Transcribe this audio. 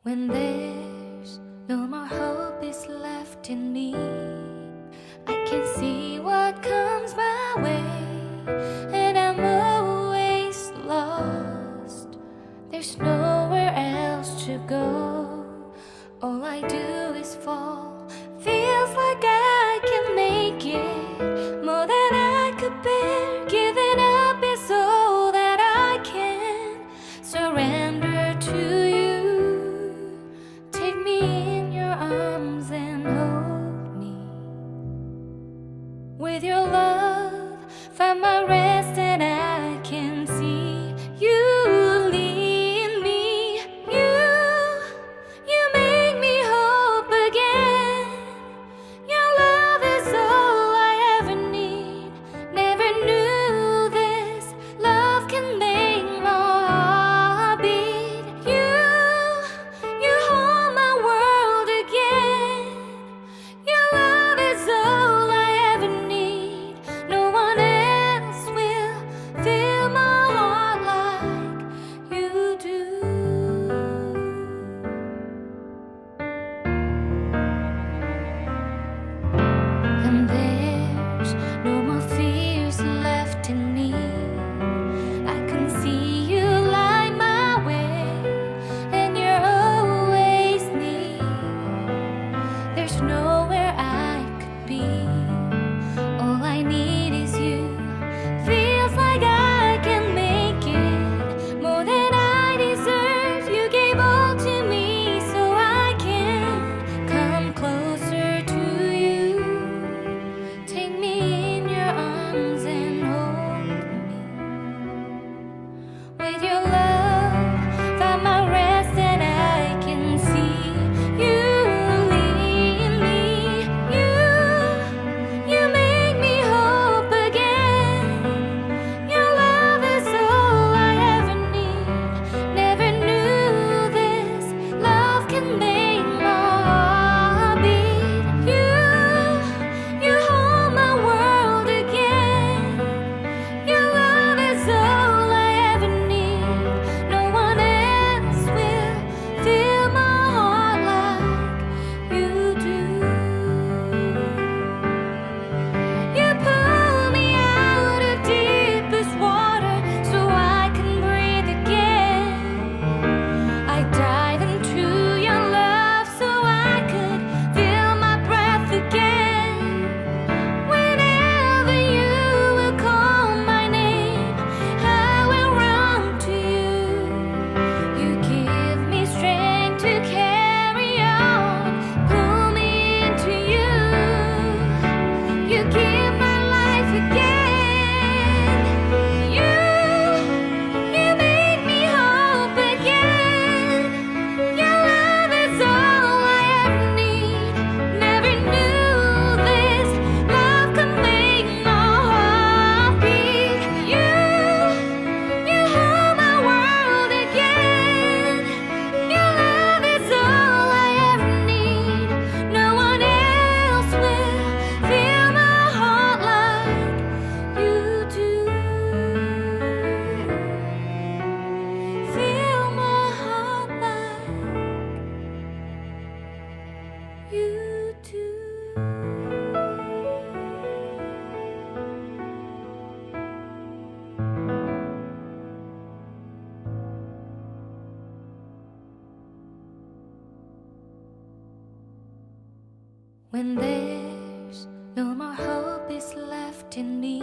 When there's no more hope is left in me, I can see what comes my way, and I'm always lost. There's nowhere else to go. All I do is fall. Feels like I can make it more than I could bear. Giving up is all that I can surrender to you. Take me in your arms and hold me. With your love, find my rest, and I can see you lead me. You make me hope again. Your love is all I ever need. Never knew this love can make my heart beat. You hold my world again. Your love is all I ever need. No one else will fill my heart like you do. And there's no more fears left in me. I can see you light my way, and you're always near. There's nowhere I could be. All I need is you. Feels like I can make it more than I deserve. You gave all to me so I can come closer to you. Take me in your arms and hold me. With your love, find my rest, and I can see you lead me. You make me hope again. Your love is all I ever need. Never knew this love can make my heart beat. You hold my world again. Your love is all I ever need. No one else will fill my heart like you do. You pull me out of deepest water so I can breathe again. I dive into your love so I could feel my breath again. Whenever you will call my name, I will run to you. You give me strength to carry on. Pull me into you. You give my life again. You make me hope again. Your love is all I ever need. Never knew this love could make my heart beat. You hold my world again. Your love is all I ever need. No one else will fill my heart like you do. Fill my heart like you do. When there's no more hope is left in me,